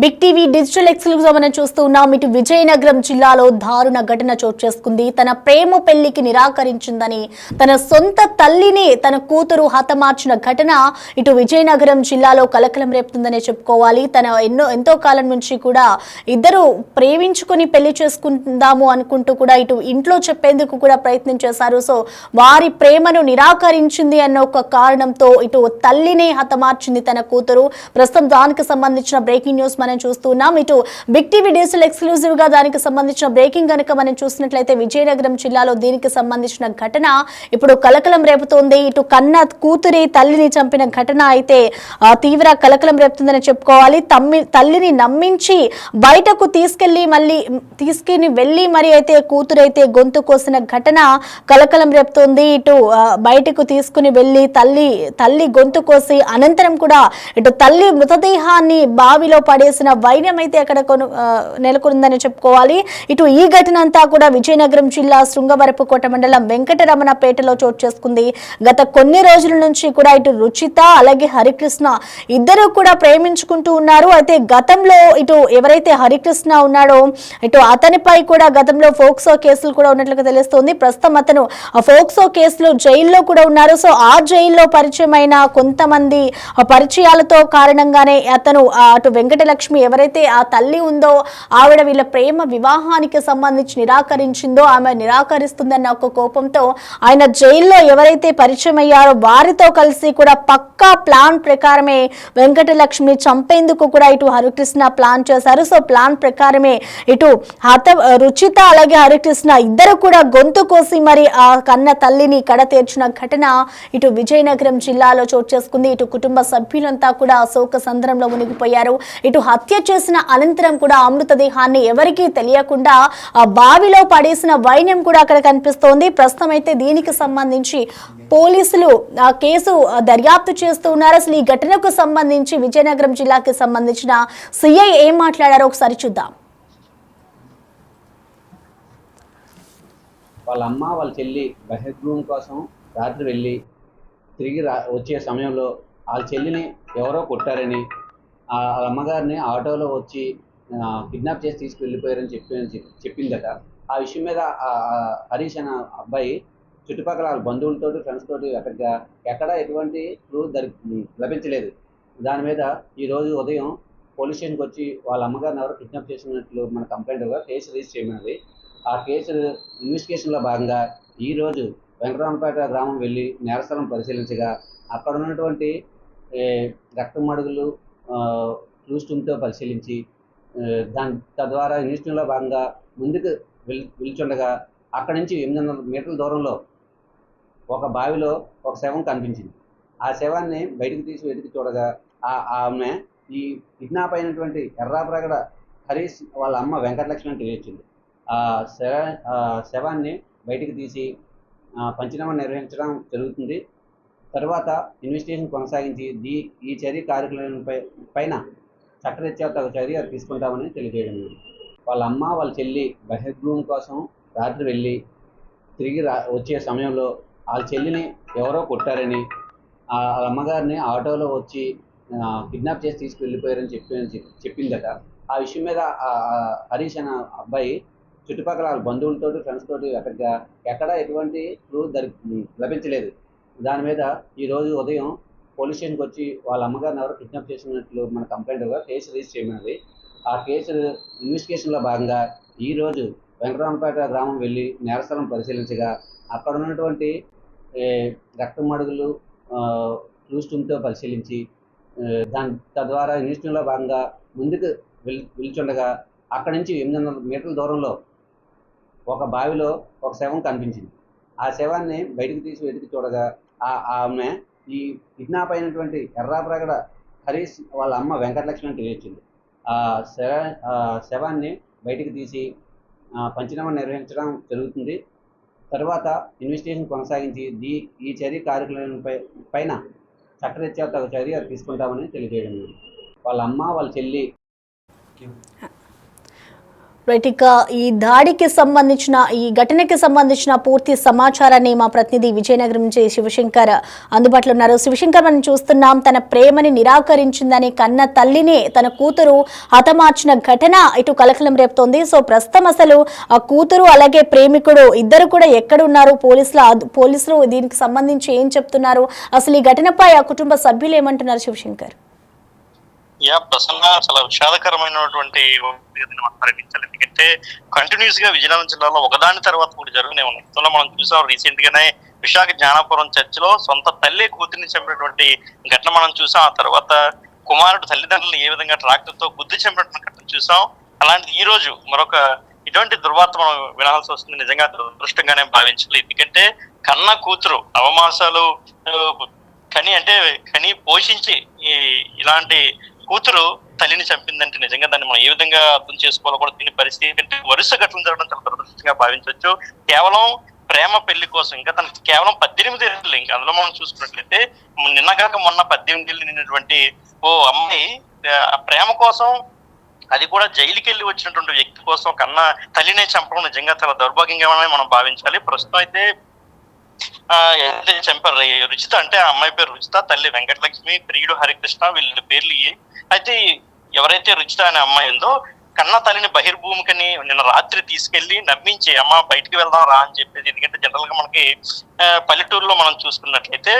Big TV digital exclusive మనం చూస్తూ ఉన్నాం. ఇటు విజయనగరం జిల్లాలో దారుణ ఘటన చోటు చేసుకుంది. తన ప్రేమ పెళ్లికి నిరాకరించిందని తన సొంత తల్లిని తన కూతురు హతమార్చిన ఘటన ఇటు విజయనగరం జిల్లాలో కలకలం రేపుతుందనే చెప్పుకోవాలి. తన ఎంతో కాలం నుంచి కూడా ఇద్దరు ప్రేమించుకుని పెళ్లి చేసుకుందాము అనుకుంటూ కూడా ఇటు ఇంట్లో చెప్పేందుకు కూడా ప్రయత్నం చేశారు. సో వారి ప్రేమను నిరాకరించింది అన్న ఒక కారణంతో ఇటు తల్లిని హతమార్చింది తన కూతురు. ప్రస్తుతం దానికి సంబంధించిన బ్రేకింగ్ న్యూస్ మనం చూస్తున్నాం. ఇటు బిగ్ టీవీ డిజిటల్ ఎక్స్క్లూజివ్ గా దానికి సంబంధించిన బ్రేకింగ్ గనుక మనం చూసినట్లయితే విజయనగరం జిల్లాలో దీనికి సంబంధించిన ఘటన ఇప్పుడు కలకలం రేపుతోంది. ఇటు కన్న కూతురి తల్లిని చంపిన ఘటన అయితే తీవ్ర కలకలం రేపుతుందని చెప్పుకోవాలి. తల్లిని నమ్మించి బయటకు తీసుకుని వెళ్ళి మరి అయితే కూతురైతే గొంతు కోసిన ఘటన కలకలం రేపుతోంది. ఇటు బయటకు తీసుకుని వెళ్ళి తల్లి గొంతు కోసి అనంతరం కూడా ఇటు తల్లి మృతదేహాన్ని బావిలో పడేసిన వైనం అయితే అక్కడ నెలకొందని చెప్పుకోవాలి. ఇటు ఈ ఘటన అంతా కూడా విజయనగరం జిల్లా శృంగవరపుకోట మండలం వెంకటరమణపేటలో చోటు చేసుకుంది. గత కొన్ని రోజుల నుంచి కూడా ఇటు రుచిత అలాగే హరికృష్ణ ఇద్దరు కూడా ప్రేమించుకుంటూ ఉన్నారు. అయితే గతంలో ఇటు ఎవరైతే హరికృష్ణ ఉన్నాడో ఇటు అతనిపై కూడా గతంలో ఫోక్సో కేసులు కూడా ఉన్నట్లుగా తెలుస్తోంది. ప్రస్తుతం అతను ఆ ఫోక్సో కేసులో జైల్లో కూడా ఉన్నారు. సో ఆ జైల్లో పరిచయమైన కొంతమంది పరిచయాలతో కారణంగానే అతను అటు వెంకటలక్ష్మి ఎవరైతే ఆ తల్లి ఉందో ఆవిడ వీళ్ళ ప్రేమ వివాహానికి సంబంధించి నిరాకరించిందో ఆమె నిరాకరిస్తుందన్న ఒక కోపంతో ఆయన జైల్లో ఎవరైతే పరిచయం అయ్యారో వారితో కలిసి కూడా పక్కా ప్లాన్ ప్రకారమే వెంకటలక్ష్మి చంపేందుకు కూడా ఇటు హరికృష్ణ ప్లాన్ చేశారు. సో ప్లాన్ ప్రకారమే ఇటు రుచిత అలాగే హరికృష్ణ ఇద్దరు కూడా గొంతు కోసి మరి ఆ కన్న తల్లిని కడ తీర్చిన ఘటన ఇటు విజయనగరం జిల్లాలో చోటు చేసుకుంది. ఇటు కుటుంబ సభ్యులంతా కూడా శోక సంద్రంలో మునిగిపోయారు. ఇటు హత్య చేసిన అనంతరం కూడా అమృతదేహాన్ని ఎవరికీ తెలియకుండా ఆ బావిలో పడేసిన వైన్యం కూడా అక్కడ కనిపిస్తోంది. ప్రస్తుతం అయితే దీనికి సంబంధించి పోలీసులు ఆ కేసు దర్యాప్తు చేస్తూ ఉన్నారు. అసలు ఈ ఘటనకు సంబంధించి విజయనగరం జిల్లాకి సంబంధించిన సిఐ ఏం మాట్లాడారో ఒకసారి చూద్దాం. వాళ్ళ అమ్మ వాళ్ళ చెల్లి బెడ్రూమ్ కోసం రాత్రి వెళ్ళి తిరిగి వచ్చే సమయంలో వాళ్ళ చెల్లిని ఎవరో కొట్టారని వాళ్ళ అమ్మగారిని ఆటోలో వచ్చి కిడ్నాప్ చేసి తీసుకువెళ్ళిపోయారని చెప్పిందట. ఆ విషయం మీద హరీష్ అనే అబ్బాయి చుట్టుపక్కల వాళ్ళ బంధువులతో ఫ్రెండ్స్ తోటి ఎక్కడ ఎటువంటి క్లూ లభించలేదు. దాని మీద ఈరోజు ఉదయం పోలీస్ స్టేషన్కి వచ్చి వాళ్ళ అమ్మగారిని ఎవరో కిడ్నాప్ చేసినట్లు మన కంప్లైంట్గా కేసు రిజిస్టర్ చేయమన్నది. ఆ కేసు ఇన్వెస్టిగేషన్లో భాగంగా ఈరోజు వెంకటరామపేట గ్రామం వెళ్ళి నేరస్థలం పరిశీలించగా అక్కడ ఉన్నటువంటి రక్తం మడుగులు క్లూస్టూమ్తో పరిశీలించి తద్వారా ఇన్వెస్టిగేషన్లో భాగంగా ముందుకు వెళ్తుండగా అక్కడి నుంచి 800 మీటర్ల దూరంలో ఒక బావిలో ఒక శవం కనిపించింది. ఆ శవాన్ని బయటకు తీసి వెతికి చూడగా ఆమె ఈ కిడ్నాప్ అయినటువంటి ఎర్రాప్రగడ హరీష్ వాళ్ళ అమ్మ వెంకటలక్ష్మి అని తెలియచ్చింది. ఆ శవాన్ని బయటికి తీసి పంచనామా నిర్వహించడం జరుగుతుంది. తర్వాత ఇన్వెస్టిగేషన్ కొనసాగించి ఈ చర్య కార్యక్రమం పైన చట్టరీత్యా తగు చర్య తీసుకుంటామని తెలియజేయడం. వాళ్ళ అమ్మ వాళ్ళ చెల్లి బెడ్రూమ్ కోసం రాత్రి వెళ్ళి తిరిగి వచ్చే సమయంలో వాళ్ళ చెల్లిని ఎవరో కొట్టారని వాళ్ళ అమ్మగారిని ఆటోలో వచ్చి కిడ్నాప్ చేసి తీసుకువెళ్ళిపోయారని చెప్పిందట. ఆ విషయం మీద హరీష్ అనే అబ్బాయి చుట్టుపక్కల వాళ్ళ బంధువులతో ఫ్రెండ్స్ తోటి ఎక్కడ ఎటువంటి క్లూ లభించలేదు. దాని మీద ఈరోజు ఉదయం పోలీస్ స్టేషన్కి వచ్చి వాళ్ళ అమ్మగారిని ఎవరో కిడ్నాప్ చేసినట్లు మన కంప్లైంట్గా కేసు రిజిస్టర్ చేయమన్నది. ఆ కేసు ఇన్వెస్టిగేషన్లో భాగంగా ఈరోజు వెంకటరామపేట గ్రామం వెళ్ళి నేరస్థలం పరిశీలించగా అక్కడ ఉన్నటువంటి రక్తం మడుగులు క్లూస్టూమ్తో పరిశీలించి తద్వారా ఇన్వెస్టిగేషన్లో భాగంగా ముందుకు వెళ్తుండగా అక్కడి నుంచి 800 మీటర్ల దూరంలో ఒక బావిలో ఒక శవం కనిపించింది. ఆ శవాన్ని బయటకు తీసి వెతికి చూడగా ఆమె ఈ కిడ్నాప్ అయినటువంటి ఎర్రాప్రగడ హరీష్ వాళ్ళ అమ్మ వెంకటలక్ష్మి అని తెలియచ్చింది. ఆ శవాన్ని బయటకు తీసి పంచనామా నిర్వహించడం జరుగుతుంది. తర్వాత ఇన్వెస్టిగేషన్ కొనసాగించి ఈ చర్య కార్యక్రమం పైన చట్టరీత్యా తగు చర్య తీసుకుంటామని తెలియజేయడం. వాళ్ళ అమ్మ వాళ్ళ చెల్లి రైట్, ఇక ఈ దాడికి సంబంధించిన ఈ ఘటనకి సంబంధించిన పూర్తి సమాచారాన్ని మా ప్రతినిధి విజయనగరం నుంచి శివశంకర్ అందుబాటులో ఉన్నారు. శివశంకర్, మనం చూస్తున్నాం తన ప్రేమని నిరాకరించిందని కన్న తల్లిని తన కూతురు హతమార్చిన ఘటన ఇటు కలకలం రేపుతోంది. సో ప్రస్తుతం అసలు ఆ కూతురు అలాగే ప్రేమికుడు ఇద్దరు కూడా ఎక్కడున్నారు? పోలీసులు దీనికి సంబంధించి ఏం చెప్తున్నారు? అసలు ఈ ఘటనపై ఆ కుటుంబ సభ్యులు ఏమంటున్నారు శివశంకర్? ప్రసన్న, చాలా విషాదకరమైనటువంటి పరిగణించాలి. ఎందుకంటే కంటిన్యూస్ గా విజయనగరం జిల్లాలో ఒకదాని తర్వాత కూడా జరుగుతూనే ఉన్నాయి. గతంలో మనం చూసాం, రీసెంట్ గానే విశాఖ జ్ఞానాపురం చర్చిలో సొంత తల్లి కూతురిని చంపినటువంటి ఘటన మనం చూసాం. ఆ తర్వాత కుమారుడు తల్లిదండ్రులను ఏ విధంగా ట్రాక్టర్ తో గుద్ది చంపినటువంటి ఘటన చూసాం. అలాంటి ఈ రోజు మరొక ఇటువంటి దుర్వార్త మనం వినాల్సి వస్తుంది. నిజంగా దురదృష్టంగానే భావించాలి. ఎందుకంటే కన్న కూతురు అవమాసాలు కని పోషించి ఇలాంటి కూతురు తల్లిని చంపిందంటే నిజంగా దాన్ని మనం ఏ విధంగా అర్థం చేసుకోవాలో కూడా దీని పరిస్థితి అంటే వరుస ఘటనలు జరగడం చాలా దురదృష్టంగా భావించవచ్చు. కేవలం ప్రేమ పెళ్లి కోసం, ఇంకా తనకి కేవలం 18 ఏళ్ళు. ఇంకా అందులో మనం చూసుకున్నట్లయితే నిన్నగాక మొన్న 18 ఏళ్ళు నిన్నటువంటి ఓ అమ్మాయి ప్రేమ కోసం, అది కూడా జైలుకి వెళ్ళి వచ్చినటువంటి వ్యక్తి కోసం కన్నా తల్లినే చంపడం నిజంగా చాలా దౌర్భాగ్యంగా మనం భావించాలి. ప్రస్తుతం అయితే చంపారు రుచిత, అంటే ఆ అమ్మాయి పేరు రుచిత, తల్లి వెంకటలక్ష్మి, ప్రియుడు హరికృష్ణ, వీళ్ళ పేర్లు అయితే ఎవరైతే రుచిత అనే అమ్మాయి ఉందో కన్న తల్లిని బహిర్భూమికని నిన్న రాత్రి తీసుకెళ్లి నమ్మించి అమ్మ బయటికి వెళ్దాం రా అని చెప్పేసి. ఎందుకంటే జనరల్ గా మనకి పల్లెటూరులో మనం చూసుకున్నట్లయితే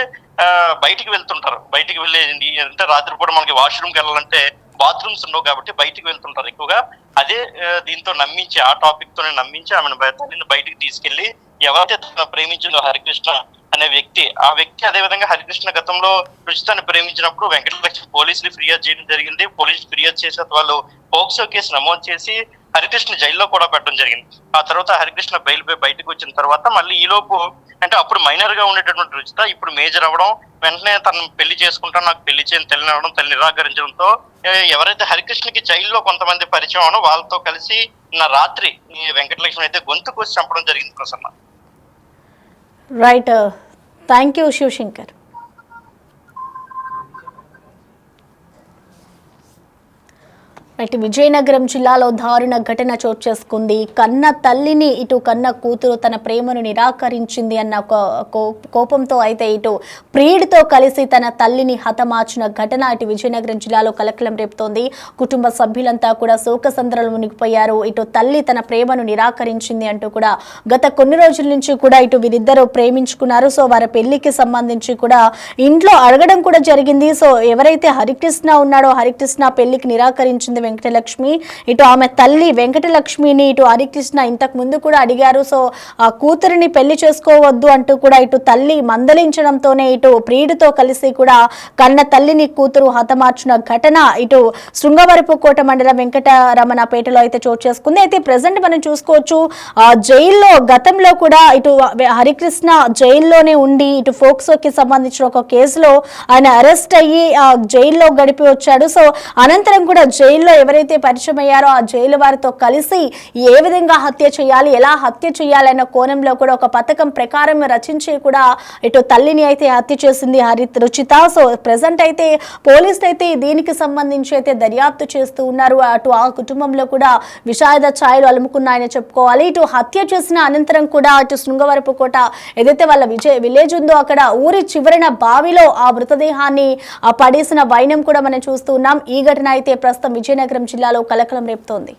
బయటికి వెళ్తుంటారు. బయటికి వెళ్ళేది అంటే రాత్రిపూట మనకి వాష్రూమ్కి వెళ్ళాలంటే బాత్రూమ్స్ ఉండవు కాబట్టి బయటికి వెళ్తుంటారు ఎక్కువగా. అదే దీంతో నమ్మించి, ఆ టాపిక్ తోనే నమ్మించి ఆమెను తల్లిని బయటికి తీసుకెళ్లి ఎవరైతే తన ప్రేమించిందో హరికృష్ణ అనే వ్యక్తి, ఆ వ్యక్తి అదే విధంగా హరికృష్ణ గతంలో రుచితాన్ని ప్రేమించినప్పుడు వెంకటలక్ష్మి పోలీసులు ఫిర్యాదు చేయడం జరిగింది. పోలీసులు ఫిర్యాదు చేసే వాళ్ళు పోక్సో కేసు నమోదు చేసి హరికృష్ణ జైల్లో కూడా పెట్టడం జరిగింది. ఆ తర్వాత హరికృష్ణ బయటకు వచ్చిన తర్వాత మళ్ళీ ఈలోపు అంటే అప్పుడు మైనర్ గా ఉండేటటువంటి రుచిత ఇప్పుడు మేజర్ అవ్వడం, వెంటనే తను పెళ్లి చేసుకుంటాను, నాకు పెళ్లి చేయని తల్లి అవడం, తల్లి నిరాకరించడంతో ఎవరైతే హరికృష్ణకి జైల్లో కొంతమంది పరిచయం అవడం వాళ్ళతో కలిసి నిన్న రాత్రి వెంకటలక్ష్మి అయితే గొంతు కోసి చంపడం జరిగింది. Prasanna, right, thank you Shivashankar. Vizianagaram జిల్లాలో దారుణ ఘటన చోటు చేసుకుంది. కన్న తల్లిని ఇటు కన్న కూతురు తన ప్రేమను నిరాకరించింది అన్న కోపంతో అయితే ఇటు ప్రియుడితో కలిసి తన తల్లిని హతమార్చిన ఘటన ఇటు విజయనగరం జిల్లాలో కలకలం రేపుతోంది. కుటుంబ సభ్యులంతా కూడా శోకసంద్రాలు మునిగిపోయారు. ఇటు తల్లి తన ప్రేమను నిరాకరించింది అంటూ కూడా గత కొన్ని రోజుల నుంచి కూడా ఇటు వీరిద్దరూ ప్రేమించుకున్నారు. సో వారి పెళ్లికి సంబంధించి కూడా ఇంట్లో అడగడం కూడా జరిగింది. సో ఎవరైతే హరికృష్ణ ఉన్నాడో హరికృష్ణ పెళ్లికి నిరాకరించింది వెంకటలక్ష్మి. ఇటు ఆమె తల్లి వెంకటలక్ష్మిని ఇటు హరికృష్ణ ఇంతకు ముందు కూడా అడిగారు. సో ఆ కూతురిని పెళ్లి చేసుకోవద్దు అంటూ కూడా ఇటు తల్లి మందలించడంతోనే ఇటు ప్రియుడితో కలిసి కూడా కన్న తల్లిని కూతురు హతమార్చిన ఘటన ఇటు శృంగవరపుకోట మండలం వెంకటరమణపేటలో అయితే చోటు చేసుకుంది. అయితే ప్రెసెంట్ మనం చూసుకోవచ్చు, జైల్లో గతంలో కూడా ఇటు హరికృష్ణ జైల్లోనే ఉండి ఇటు ఫోక్సోకి సంబంధించిన ఒక కేసులో ఆయన అరెస్ట్ అయ్యి జైల్లో గడిపి వచ్చాడు. సో అనంతరం కూడా జైల్లో ఎవరైతే పరిచయం అయ్యారో ఆ జైలు వారితో కలిసి ఏ విధంగా హత్య చేయాలి, ఎలా హత్య చేయాలి అన్న కోణంలో కూడా ఒక పథకం ప్రకారం రచించి కూడా ఇటు తల్లిని అయితే హత్య చేసింది రుచిత. సో ప్రెసెంట్ అయితే పోలీసులు అయితే దీనికి సంబంధించి అయితే దర్యాప్తు చేస్తూ ఉన్నారు. అటు ఆ కుటుంబంలో కూడా విషాద ఛాయలు అలుముకున్నాయని చెప్పుకోవాలి. ఇటు హత్య చేసిన అనంతరం కూడా అటు శృంగవరపుకోట ఏదైతే వాళ్ళ విలేజ్ ఉందో అక్కడ ఊరి చివరన బావిలో ఆ మృతదేహాన్ని పడేసిన వైనం కూడా మనం చూస్తూ ఉన్నాం. ఈ ఘటన అయితే ప్రస్తుతం విజయనగరం జిల్లాలో కలకలం రేపుతోంది.